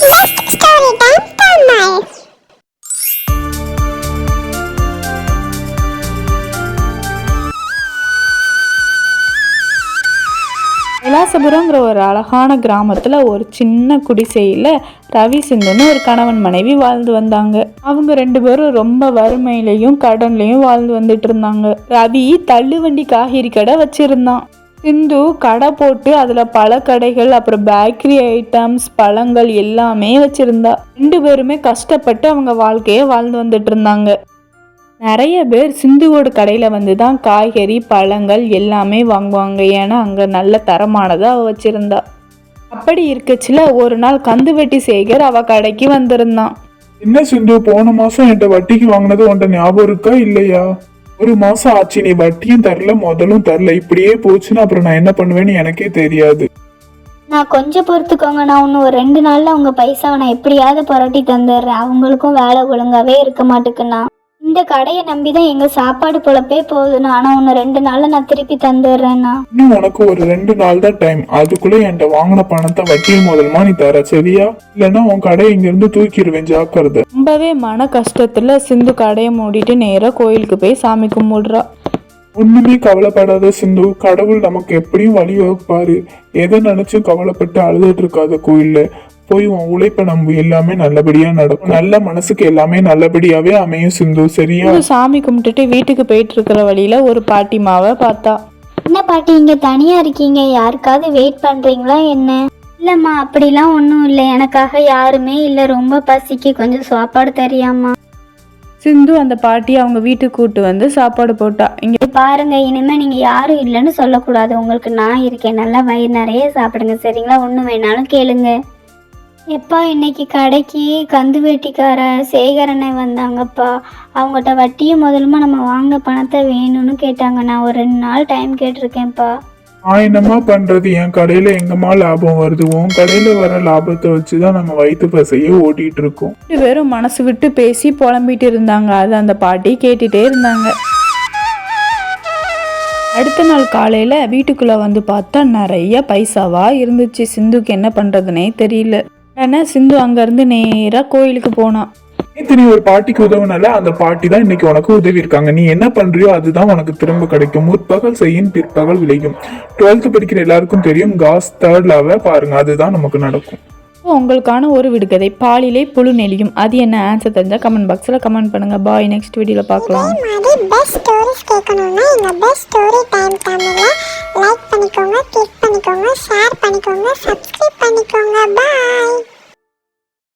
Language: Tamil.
Best story time Tamil. கைலாசபுரங்கிற ஒரு அழகான கிராமத்தில் ஒரு சின்ன குடிசையில் ரவி சிந்துன்னு ஒரு கணவன் மனைவி வாழ்ந்து வந்தாங்க. அவங்க 2 பேரும் ரொம்ப வறுமையிலையும் கடன்லையும் வாழ்ந்து வந்துட்டு இருந்தாங்க. ரவி தள்ளுவண்டி காய்கறி கடை வச்சிருந்தான். சிந்து கடை போட்டு அதில் பழக்கடைகள் அப்புறம் பேக்கரி ஐட்டம்ஸ் பழங்கள் எல்லாமே வச்சிருந்தா. 2 பேருமே கஷ்டப்பட்டு அவங்க வாழ்க்கையை வாழ்ந்து வந்துட்டு இருந்தாங்க. நிறைய பேர் சிந்துவோட கடையில் வந்து தான் காய்கறி பழங்கள் எல்லாமே வாங்குவாங்க. ஏன்னா அங்கே நல்ல தரமானதாக அவள் வச்சுருந்தா. அப்படி இருக்கச்சில் ஒரு நாள் கந்துவட்டி சேகர் அவள் கடைக்கு வந்திருந்தான். என்ன சிந்து, போன மாசம் என்கிட்ட வட்டிக்கு வாங்கினது உன்ட்ட ஞாபகம் இருக்கா இல்லையா? 1 மாசம் ஆச்சு, நீ வட்டியும் தரல முதலும் தரல. இப்படியே போச்சுன்னா அப்புறம் நான் என்ன பண்ணுவேன்னு எனக்கே தெரியாது. நான் கொஞ்சம் பொறுத்துக்கோங்க, நான் இன்னும் ஒரு 2 நாளில் உங்கள் பைசாவை நான் எப்படியாவது புரட்டி தந்துடுறேன். அவங்களுக்கும் வேலை ஒழுங்காவே இருக்க மாட்டேக்குண்ணா. இந்த கடையை நம்பி தான் எங்கள் சாப்பாடு பொழப்பே போகுதுண்ணா. ஆனால் இன்னும் 2 நாளில் நான் திருப்பி தந்துடுறேண்ணா. இன்னும் உனக்கு ஒரு 2 நாள் தான் டைம். அதுக்குள்ள என்கிட்ட வாங்கின பணத்தை வட்டியும் முதலுமா நீ தர, சரியா? இல்லைன்னா உன் கடையை இங்கிருந்து தூக்கிடுவேன், ஜாக்கிரதை. ரொம்பவே மன கஷ்டத்தில் சிந்து கடையை மூடிட்டு நேராக கோயிலுக்கு போய் சாமி கும்பிடுறா. ஒண்ணுமே கவலைப்படாத சிந்து, கடவுள் நமக்கு எப்படியும் வழி வகுப்பாரு. எதை நினைச்சும் கவலைப்பட்டு அழுதுட்டு இருக்காத. கோயில்ல போய் உன் உழைப்ப நம்பு, எல்லாமே நல்லபடியா நடக்கும். நல்ல மனசுக்கு எல்லாமே நல்லபடியாவே அமையும் சிந்து, சரியா? சாமி கும்பிட்டுட்டு வீட்டுக்கு போயிட்டு இருக்கிற வழியில ஒரு பாட்டிமாவை பார்த்தா. என்ன பாட்டி, இங்கே தனியாக இருக்கீங்க? யாருக்காவது வெயிட் பண்ணுறீங்களா என்ன? இல்லைம்மா, அப்படிலாம் ஒன்றும் இல்லை. எனக்காக யாருமே இல்லை. ரொம்ப பசிக்கு, கொஞ்சம் சாப்பாடு தெரியாமா? சிந்து அந்த பாட்டி அவங்க வீட்டுக்கு கூட்டு வந்து சாப்பாடு போட்டா. இங்க பாருங்க, இனிமே நீங்க யாரும் இல்லைன்னு சொல்லக்கூடாது. உங்களுக்கு நான் இருக்கேன். நல்லா வயிறு நிறைய சாப்பிடுங்க, சரிங்களா? ஒன்றும் வேணாலும் கேளுங்க. எப்பா, இன்னைக்கு கடைக்கு கந்து வேட்டிக்கார சேகரனை வந்தாங்கப்பா. அவங்ககிட்ட வட்டியும் முதலுமா நம்ம வாங்க பணத்தை வேணும்னு கேட்டாங்க. நான் ஒரு 2 நாள் டைம் கேட்டிருக்கேன்ப்பா. நான் என்னமா பண்றது? என் கடையில எங்கம்மா லாபம் வருது? உன் கடையில வர லாபத்தை வச்சுதான் நம்ம வயிற்று பசைய ஓட்டிட்டு இருக்கோம். 2 பேரும் மனசு விட்டு பேசி புலம்பிட்டு இருந்தாங்க. அது அந்த பாட்டி கேட்டுட்டே இருந்தாங்க. அடுத்த நாள் காலையில வீட்டுக்குள்ள வந்து பார்த்தா நிறைய பைசாவா இருந்துச்சு. சிந்துக்கு என்ன பண்றதுனே தெரியல. ஏன்னா சிந்து அங்கிருந்து நேரா கோயிலுக்கு போனான். நீ ஒரு பாட்டிக்கு உதவுனால அந்த பாட்டி தான் இன்னைக்கு உனக்கு உதவி இருக்காங்க. நீ என்ன பண்றியோ அதுதான் உனக்கு திரும்ப கிடைக்கும். முற்பகல் செய்யும் பிற்பகல் விளையும். 12th படிக்கிற எல்லாருக்கும் தெரியும். காஸ் 3rd லாவை பாருங்க, அதுதான் நமக்கு நடக்கும். உங்களுக்கான ஒரு விடுகதை, பாலிலே புழு நெளியும். அது என்ன? ஆன்சர் தெரிஞ்சா கமெண்ட் பாக்ஸ்ல கமெண்ட் பண்ணுங்க. பாய், நெக்ஸ்ட் வீடியோல பார்க்கலாம். பெஸ்ட் ஸ்டோரிஸ் கேட்கணும்னா எங்க பெஸ்ட் ஸ்டோரி டைம் தமிழ்ல லைக் பண்ணிக்கோங்க, கிளிக் பண்ணிக்கோங்க, ஷேர் பண்ணிக்கோங்க, சப்ஸ்கிரைப் பண்ணிக்கோங்க. பாய்.